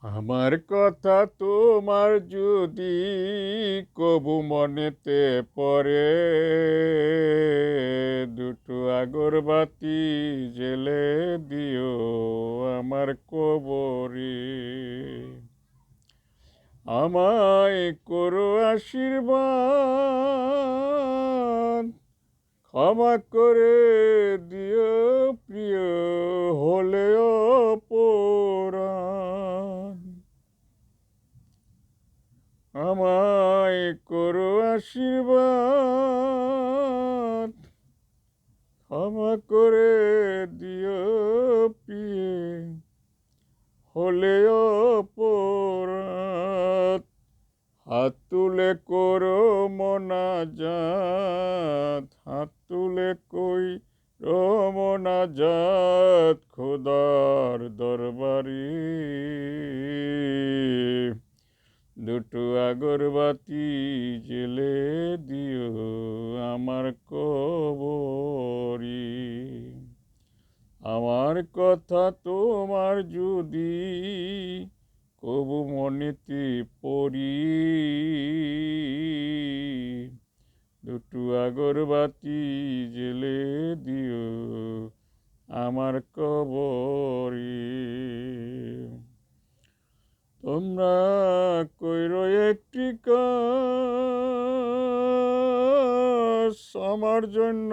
আমার কথা তোমার যদি কবু মনেতে পড়ে, দুটো আগরবাতি জেলে দিও আমার কবরে। আমায় করো আশীর্বাদ, ক্ষমা করে দিও প্রিয় হলেও অপরাধ। আমায় করো আশীর্বাদ, ক্ষমা করে দিও প্রিয়ে হলে অপরাধ। হাত তুলে করো মোনাজাত, হাত তুলে কই মোনাজাত খোদার দরবারে। দুটো আগরবাতি জেলে দিও আমার কবরে। আমার কথা তোমার যদি কবু মনেতে পড়ি, দুটো আগরবাতি জেলে দিও আমার কবরে। তোমরা কইরো একটি কাজ, আমার জন্য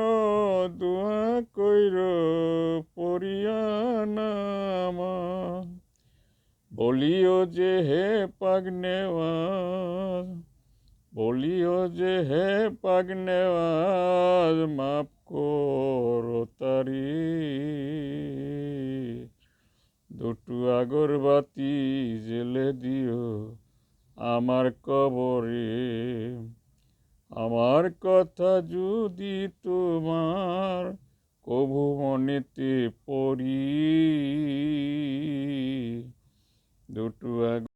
দোয়া কইরো পরিয়ানামা। বলিও যে হে পাগনেওয়াজ, বলিও যে হে পাগনেওয়াজ, মাফ করো তারি। দুটো আগরবাতি জেলে দিও আমার কবরে। আমার কথা যদি তোমার কবু মনেতে পড়ি, দুটো